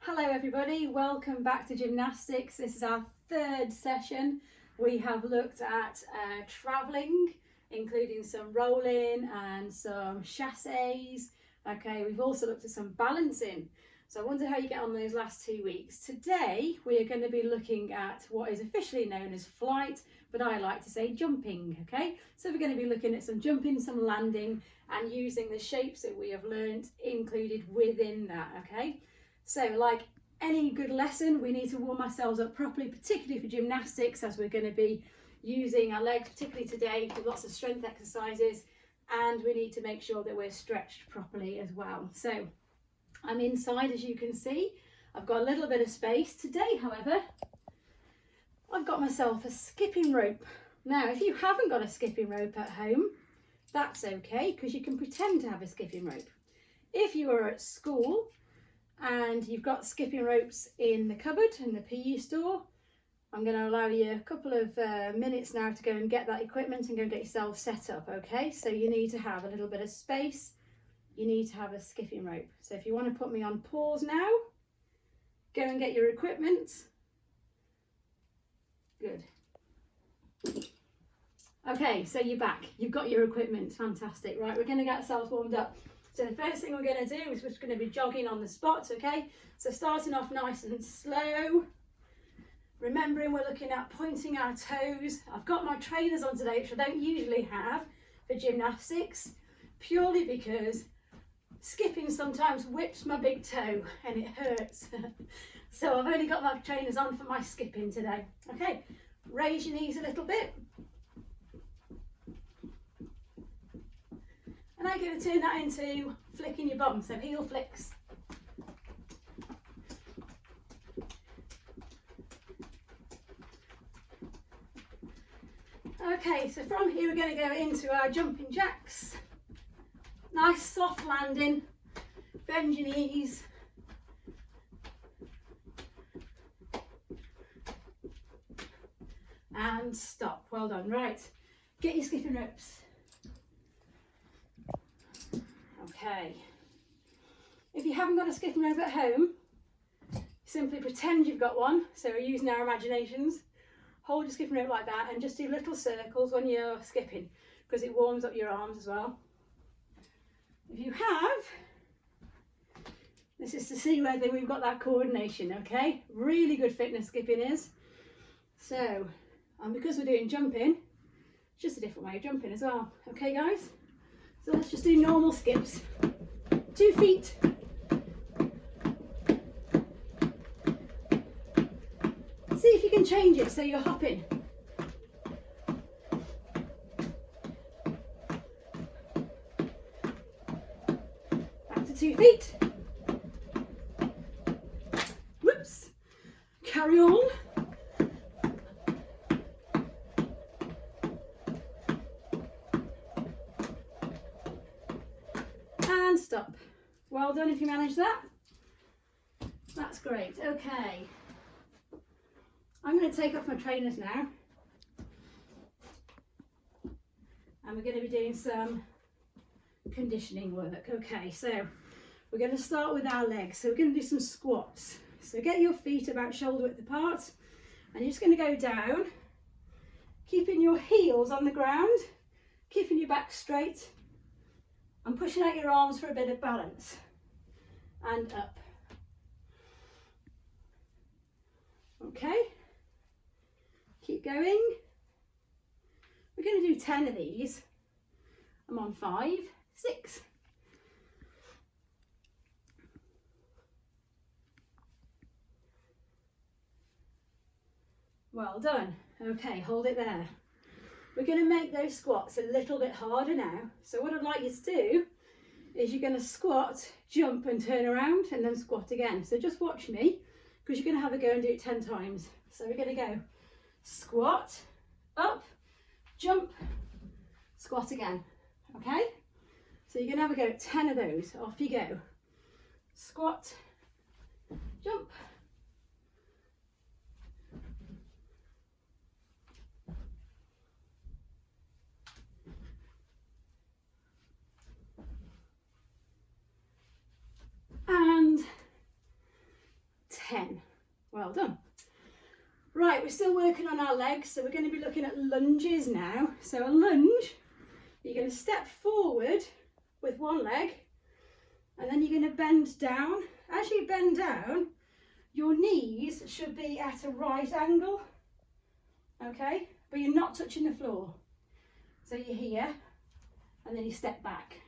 Hello everybody, welcome back to gymnastics. This is our third session. We have looked at travelling, including some rolling and some chasses. Okay, we've also looked at some balancing. So I wonder how you get on those last 2 weeks. Today we are going to be looking at what is officially known as flight, but I like to say jumping. Okay, so we're going to be looking at some jumping, some landing, and using the shapes that we have learnt included within that. Okay. So like any good lesson, we need to warm ourselves up properly, particularly for gymnastics, as we're going to be using our legs, particularly today, with lots of strength exercises, and we need to make sure that we're stretched properly as well. So I'm inside, as you can see. I've got a little bit of space. Today, however, I've got myself a skipping rope. Now, if you haven't got a skipping rope at home, that's okay, because you can pretend to have a skipping rope. If you are at school, and you've got skipping ropes in the cupboard in the PE store, I'm going to allow you a couple of minutes now to go and get that equipment and go and get yourself set up. Okay, so you need to have a little bit of space, you need to have a skipping rope. So if you want to put me on pause now, go and get your equipment. Good. Okay, so you're back, you've got your equipment, fantastic. Right, we're going to get ourselves warmed up. So the first thing we're going to do is we're just going to be jogging on the spot, okay? So starting off nice and slow. Remembering we're looking at pointing our toes. I've got my trainers on today, which I don't usually have for gymnastics, purely because skipping sometimes whips my big toe and it hurts. So I've only got my trainers on for my skipping today. Okay, raise your knees a little bit. And I'm going to turn that into flicking your bum, so heel flicks. Okay, so from here we're going to go into our jumping jacks. Nice soft landing, bend your knees. And stop, well done. Right, get your skipping ropes. Okay, if you haven't got a skipping rope at home, simply pretend you've got one. So we're using our imaginations. Hold your skipping rope like that and just do little circles when you're skipping, because it warms up your arms as well. If you have, this is to see whether we've got that coordination. Okay, really good fitness skipping is. So, and because we're doing jumping, it's just a different way of jumping as well. Okay guys, so let's just do normal skips. 2 feet. See if you can change it so you're hopping. Back to 2 feet. Whoops. Carry on. And stop. Well done if you manage that. That's great. Okay. I'm going to take off my trainers now. And we're going to be doing some conditioning work. Okay, so we're going to start with our legs. So we're going to do some squats. So get your feet about shoulder width apart. And you're just going to go down, keeping your heels on the ground, keeping your back straight, and pushing out your arms for a bit of balance. And up. Okay. Keep going. We're going to do 10 of these. I'm on 5, 6. Well done. Okay, hold it there. We're going to make those squats a little bit harder now. So what I'd like you to do is you're going to squat, jump and turn around and then squat again. So just watch me, because you're going to have a go and do it 10 times. So we're going to go squat, up, jump, squat again. Okay? So you're going to have a go at 10 of those. Off you go. Squat, jump, and Well done. Right, we're still working on our legs, so we're going to be looking at lunges now. So a lunge, you're going to step forward with one leg, and then you're going to bend down. As you bend down, your knees should be at a right angle, okay? But you're not touching the floor. So you're here, and then you step back.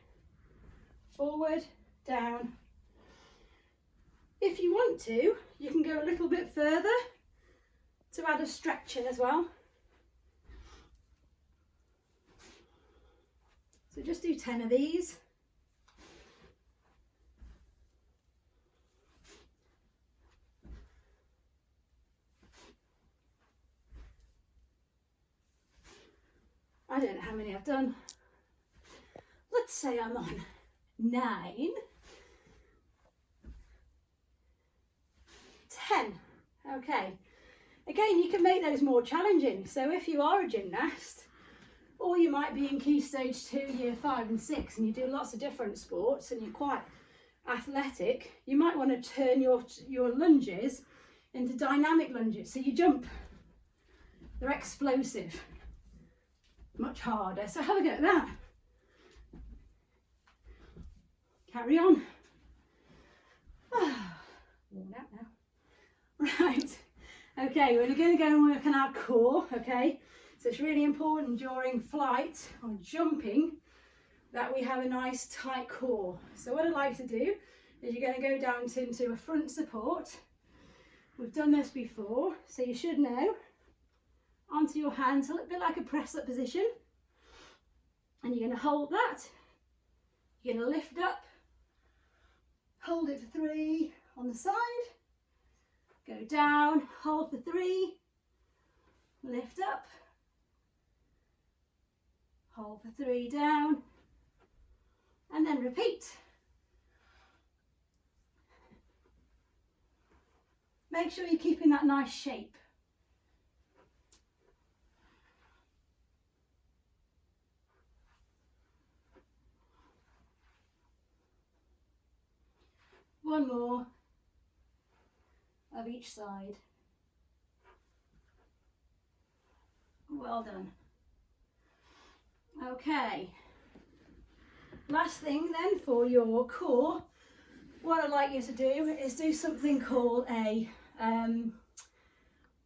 Forward, down. If you want to, you can go a little bit further to add a stretch in as well. So just do 10 of these. I don't know how many I've done. Let's say I'm on 9. 10. Okay. Again, you can make those more challenging. So if you are a gymnast, or you might be in Key Stage 2, Year 5 and 6, and you do lots of different sports and you're quite athletic, you might want to turn your lunges into dynamic lunges. So you jump. They're explosive. Much harder. So have a go at that. Carry on. Worn out now. Right, okay, we're going to go and work on our core, okay? So it's really important during flight or jumping that we have a nice tight core. So what I like to do is you're going to go down into a front support. We've done this before, so you should know. Onto your hands, a little bit like a press-up position. And you're going to hold that. You're going to lift up. Hold it for 3 on the side. Go down, hold for 3, lift up, hold for 3 down, and then repeat. Make sure you're keeping that nice shape. One more. Of each side. Well done. Okay. Last thing then for your core, what I'd like you to do is do something called a,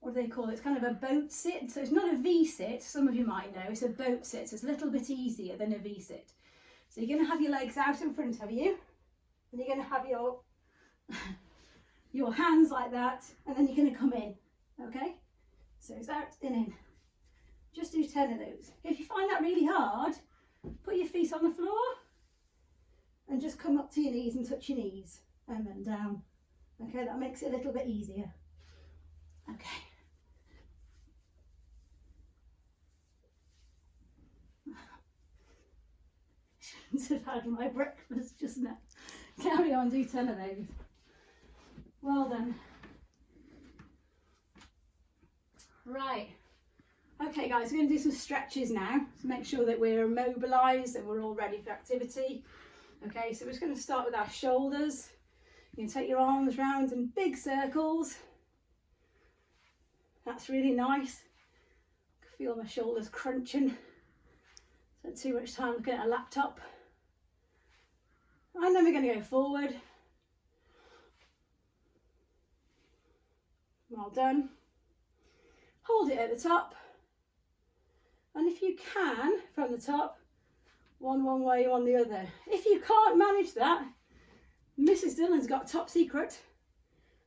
what do they call it? It's kind of a boat sit. So it's not a V-sit, some of you might know, it's a boat sit. So it's a little bit easier than a V-sit. So you're going to have your legs out in front of you, and you're going to have your hands like that, and then you're going to come in, okay? So it's out and in. Just do 10 of those. If you find that really hard, put your feet on the floor and just come up to your knees and touch your knees, and then down. Okay, that makes it a little bit easier. Okay. Shouldn't have had my breakfast just now. Carry on, do 10 of those. Well done. Right. Okay guys, we're going to do some stretches now to make sure that we're immobilised and we're all ready for activity. Okay, so we're just going to start with our shoulders. You can take your arms round in big circles. That's really nice. I can feel my shoulders crunching. Spent too much time looking at a laptop. And then we're going to go forward. Well done. Hold it at the top. And if you can, from the top, one way, one the other. If you can't manage that, Mrs Dillon's got top secret.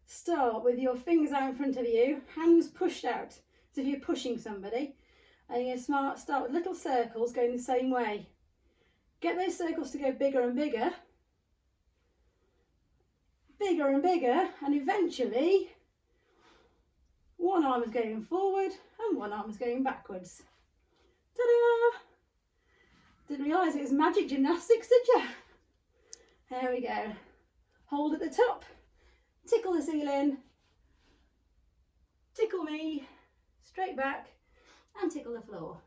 Start with your fingers out in front of you, hands pushed out, as if you're pushing somebody. And you're going to start with little circles going the same way. Get those circles to go bigger and bigger. Bigger and bigger, and eventually one arm is going forward and one arm is going backwards. Ta-da! Didn't realise it was magic gymnastics, did you? There we go. Hold at the top, tickle the ceiling, tickle me, straight back, and tickle the floor.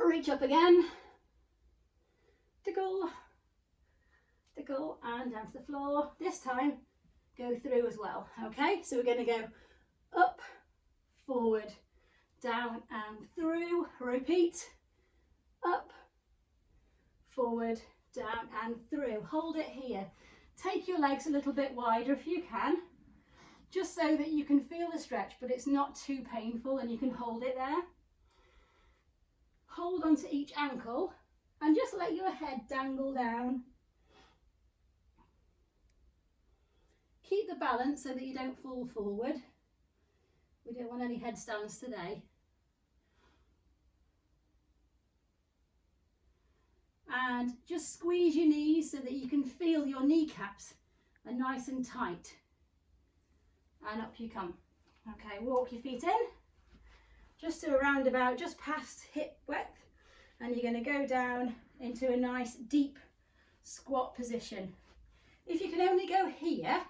Reach up again, tickle, tickle, and down to the floor. This time, go through as well. Okay, so we're going to go up, forward, down and through. Repeat. Up, forward, down and through. Hold it here. Take your legs a little bit wider if you can, just so that you can feel the stretch, but it's not too painful and you can hold it there. Hold onto each ankle and just let your head dangle down. Keep the balance so that you don't fall forward. We don't want any headstands today. And just squeeze your knees so that you can feel your kneecaps are nice and tight. And up you come. Okay, walk your feet in, just to around about just past hip width, and you're going to go down into a nice deep squat position. If you can only go here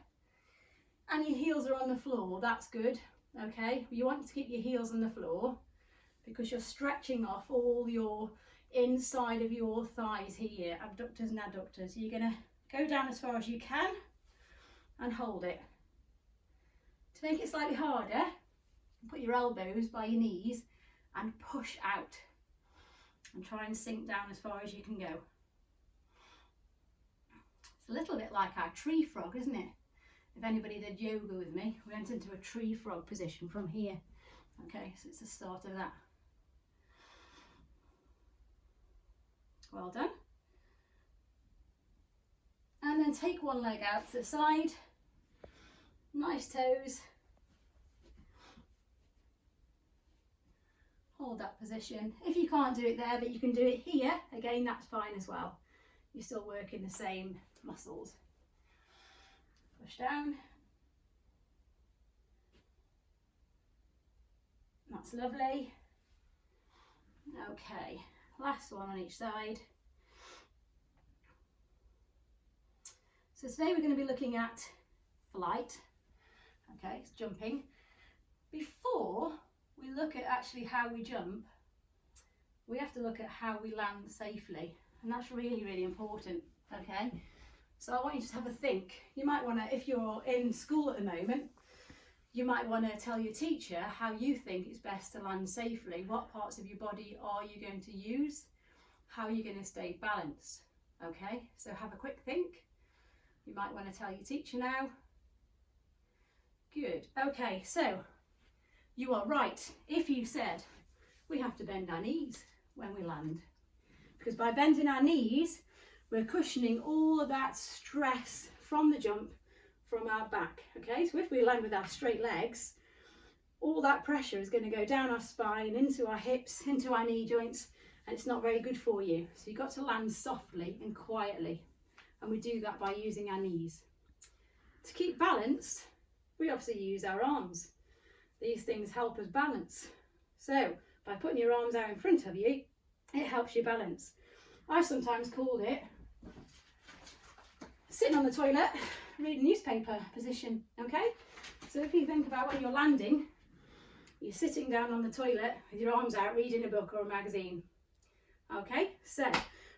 and your heels are on the floor, that's good. Okay, you want to keep your heels on the floor because you're stretching off all your inside of your thighs here, abductors and adductors. You're going to go down as far as you can and hold it. To make it slightly harder, put your elbows by your knees and push out and try and sink down as far as you can go. It's a little bit like our tree frog, isn't it? If anybody did yoga with me, we went into a tree frog position from here. Okay, so it's the start of that. Well done. And then take one leg out to the side. Nice toes. Hold that position. If you can't do it there, but you can do it here, again, that's fine as well. You're still working the same muscles. Push down. That's lovely. Okay, last one on each side. So today we're going to be looking at flight. Okay, it's jumping. Before we look at actually how we jump, we have to look at how we land safely, and that's really, really important. Okay, so I want you to have a think. You might want to, if you're in school at the moment, you might want to tell your teacher how you think it's best to land safely. What parts of your body are you going to use? How are you going to stay balanced? Okay, so have a quick think. You might want to tell your teacher now. Good. Okay, so you are right if you said we have to bend our knees when we land, because by bending our knees we're cushioning all of that stress from the jump from our back. Okay, so if we land with our straight legs, all that pressure is going to go down our spine, into our hips, into our knee joints, and it's not very good for you. So you've got to land softly and quietly, and we do that by using our knees. To keep balanced, we obviously use our arms. These things help us balance. So by putting your arms out in front of you, it helps you balance. I've sometimes called it sitting on the toilet, reading newspaper position. Okay, so if you think about when you're landing, you're sitting down on the toilet with your arms out reading a book or a magazine. Okay, so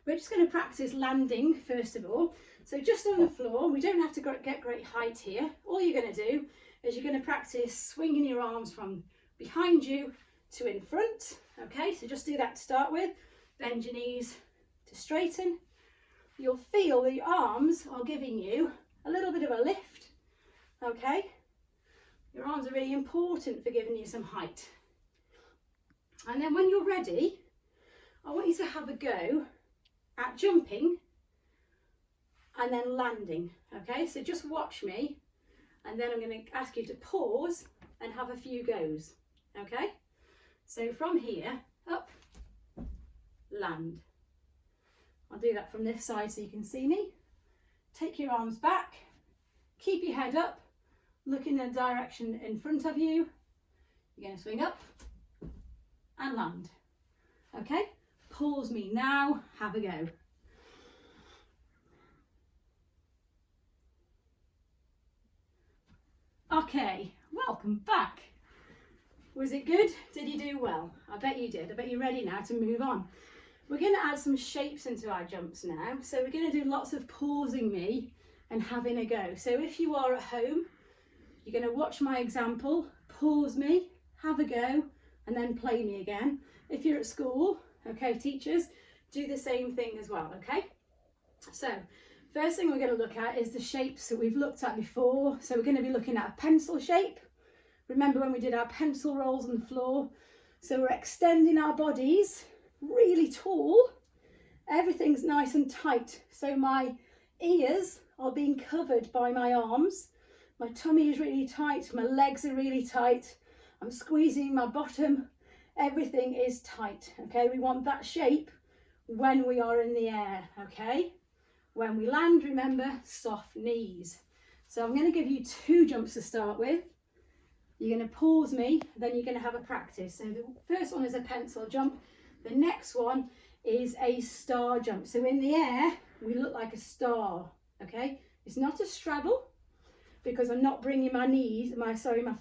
we're just going to practice landing first of all. So just on the floor, we don't have to get great height here. All you're going to do is you're going to practice swinging your arms from behind you to in front. Okay, so just do that to start with. Bend your knees to straighten. You'll feel the arms are giving you a little bit of a lift. Okay, your arms are really important for giving you some height. And then when you're ready, I want you to have a go at jumping and then landing. Okay, so just watch me, and then I'm going to ask you to pause and have a few goes. Okay, so from here, up, land. I'll do that from this side so you can see me. Take your arms back, keep your head up, look in the direction in front of you. You're going to swing up and land. Okay, pause me now, have a go. Okay, welcome back. Was it good? Did you do well? I bet you did. I bet you're ready now to move on. We're going to add some shapes into our jumps now. So we're going to do lots of pausing me and having a go. So if you are at home, you're going to watch my example, pause me, have a go, and then play me again. If you're at school, okay, teachers, do the same thing as well, okay? So first thing we're going to look at is the shapes that we've looked at before. So we're going to be looking at a pencil shape. Remember when we did our pencil rolls on the floor? So we're extending our bodies really tall. Everything's nice and tight. So my ears are being covered by my arms. My tummy is really tight. My legs are really tight. I'm squeezing my bottom. Everything is tight, okay? We want that shape when we are in the air, okay? When we land, remember, soft knees. So I'm going to give you 2 jumps to start with. You're going to pause me, then you're going to have a practice. So the first one is a pencil jump. The next one is a star jump. So in the air, we look like a star, okay? It's not a straddle because I'm not bringing my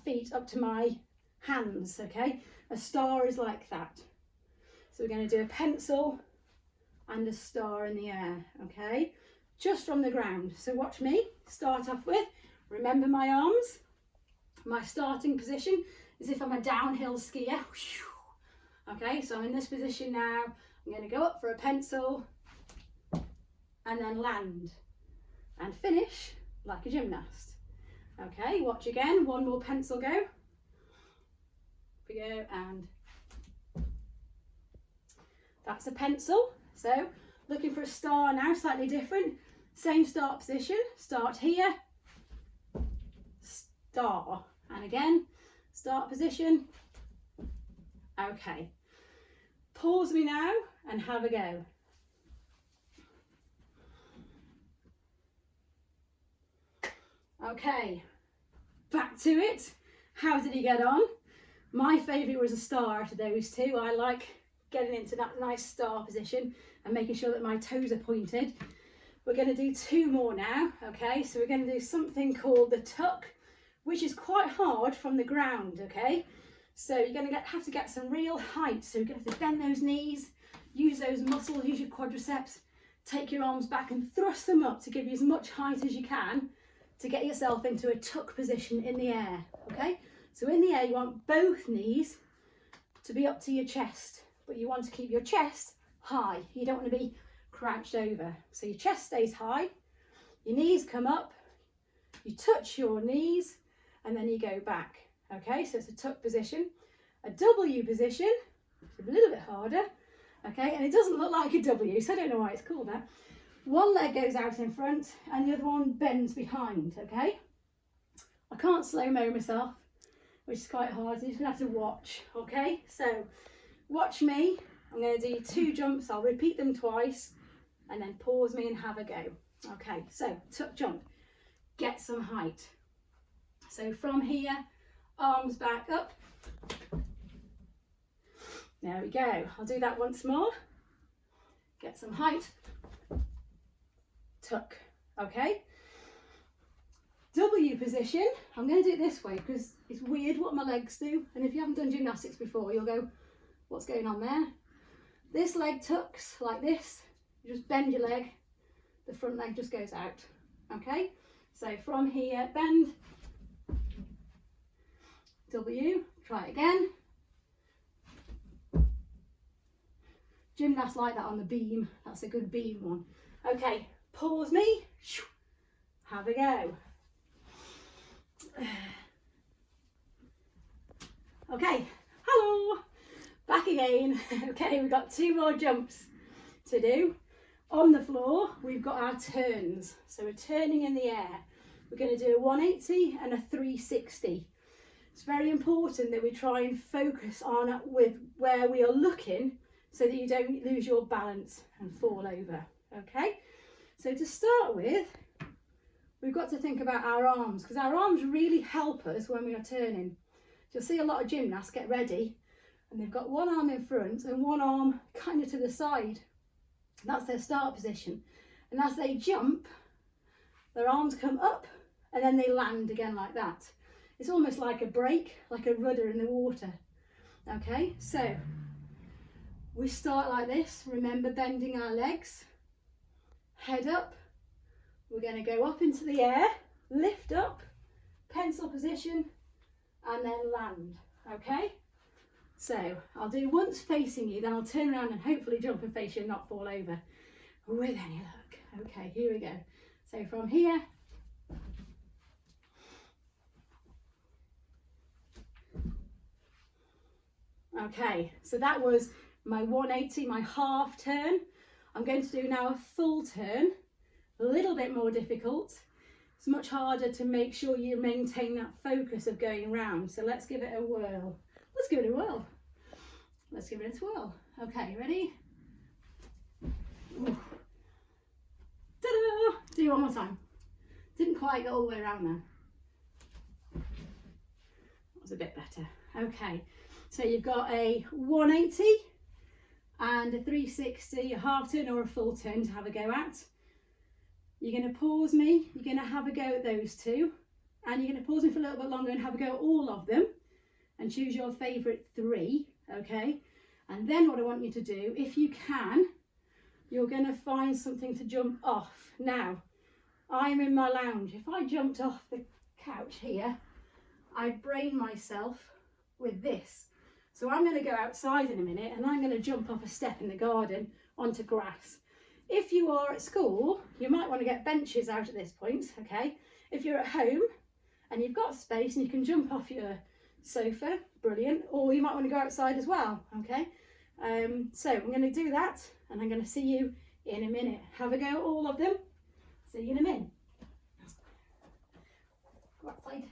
feet up to my hands, okay? A star is like that. So we're going to do a pencil and a star in the air, okay? Just from the ground. So watch me start off with, remember my arms. My starting position is if I'm a downhill skier. Okay, so I'm in this position now. I'm going to go up for a pencil and then land and finish like a gymnast. Okay, watch again. One more pencil go. We go, and that's a pencil. So looking for a star now, slightly different. Same start position. Start here. Star. And again, start position. Okay. Pause me now and have a go. Okay, back to it. How did he get on? My favourite was a star out of those 2. I like getting into that nice star position and making sure that my toes are pointed. We're going to do 2 more now, okay? So we're going to do something called the tuck, which is quite hard from the ground, okay? So you're going to have to get some real height. So you're going to have to bend those knees, use those muscles, use your quadriceps, take your arms back and thrust them up to give you as much height as you can to get yourself into a tuck position in the air, okay? So in the air, you want both knees to be up to your chest, but you want to keep your chest high. You don't want to be crouched over. So your chest stays high, your knees come up, you touch your knees, and then you go back, okay? So it's a tuck position. A W position, it's a little bit harder, okay? And it doesn't look like a W, so I don't know why it's called that. One leg goes out in front and the other one bends behind, okay? I can't slow-mo myself, which is quite hard, so you're just gonna have to watch, okay? So watch me. I'm gonna do 2 jumps. I'll repeat them twice and then pause me and have a go. Okay, so tuck jump, get some height. So from here, arms back up. There we go. I'll do that once more. Get some height. Tuck. Okay. W position. I'm going to do it this way because it's weird what my legs do. And if you haven't done gymnastics before, you'll go, what's going on there? This leg tucks like this. You just bend your leg. The front leg just goes out. Okay. So from here, bend. W, try it again. Gymnasts like that on the beam. That's a good beam one. Okay, pause me. Have a go. Okay, hello. Back again. Okay, we've got 2 more jumps to do. On the floor, we've got our turns. So we're turning in the air. We're going to do a 180 and a 360. It's very important that we try and focus on with where we are looking so that you don't lose your balance and fall over, okay? So to start with, we've got to think about our arms because our arms really help us when we are turning. You'll see a lot of gymnasts get ready and they've got one arm in front and one arm kind of to the side. That's their start position. And as they jump, their arms come up and then they land again like that. It's almost like a brake, like a rudder in the water. Okay, so we start like this. Remember bending our legs, head up, we're going to go up into the air, lift up, pencil position, and then land, okay? So I'll do once facing you, then I'll turn around and hopefully jump and face you and not fall over with any luck. Okay, here we go. So from here, okay, so that was my 180, my half turn. I'm going to do now a full turn, a little bit more difficult. It's much harder to make sure you maintain that focus of going round. So let's give it a whirl. Let's give it a whirl. Let's give it a twirl. Okay, ready? Ooh. Ta-da! Do it one more time. Didn't quite go all the way around there. That was a bit better. Okay, so you've got a 180 and a 360, a half turn or a full turn to have a go at. You're going to pause me, you're going to have a go at those two, and you're going to pause me for a little bit longer and have a go at all of them and choose your favourite 3, okay? And then what I want you to do, if you can, you're going to find something to jump off. Now, I'm in my lounge. If I jumped off the couch here, I'd brain myself with this. So I'm going to go outside in a minute and I'm going to jump off a step in the garden onto grass. If you are at school, you might want to get benches out at this point, okay? If you're at home and you've got space and you can jump off your sofa, brilliant. Or you might want to go outside as well, okay? So I'm going to do that and I'm going to see you in a minute. Have a go at all of them. See you in a minute. Go outside.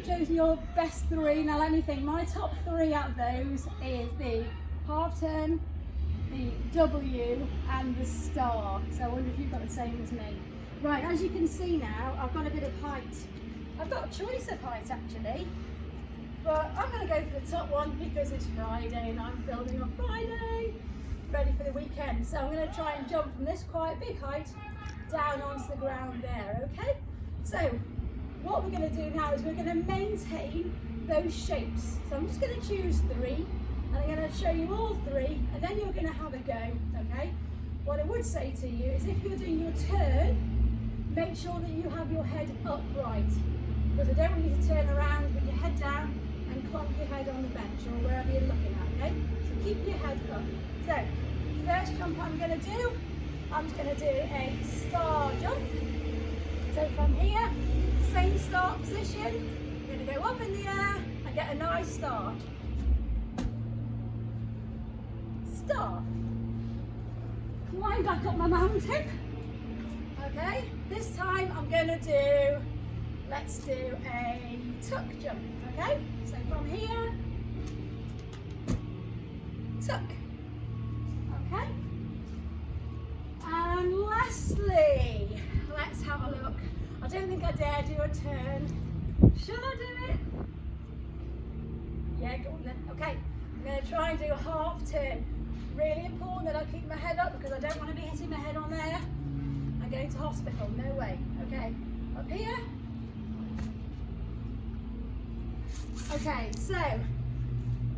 Chosen your best 3. Now let me think. My top 3 out of those is the half turn, the W and the star. So I wonder if you've got the same as me. Right, as you can see now, I've got a bit of height. I've got a choice of height actually, but I'm going to go for the top one because it's Friday and I'm filming on Friday, ready for the weekend. So I'm going to try and jump from this quite big height down onto the ground there, okay? So what we're going to do now is we're going to maintain those shapes. So I'm just going to choose 3 and I'm going to show you all 3 and then you're going to have a go, okay? What I would say to you is if you're doing your turn, make sure that you have your head upright because I don't want you to turn around with your head down and clunk your head on the bench or wherever you're looking at, okay? So keep your head up. So first jump I'm going to do, I'm just going to do a star jump. So from here, same start position, I'm going to go up in the air and get a nice star. Star. Climb back up my mountain. Okay, this time I'm going to do, let's do a tuck jump, okay? So from here, tuck. Okay. And lastly, let's have a look. I don't think I dare do a turn. Shall I do it? Yeah, go on then. Okay, I'm going to try and do a half turn. Really important that I keep my head up because I don't want to be hitting my head on there. I'm going to hospital, no way. Okay, up here. Okay, so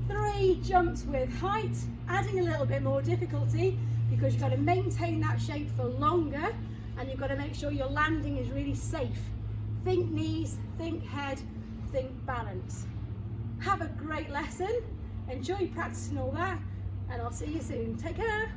3 jumps with height, adding a little bit more difficulty because you've got to maintain that shape for longer and you've got to make sure your landing is really safe. Think knees, think head, think balance. Have a great lesson, enjoy practicing all that, and I'll see you soon. Take care.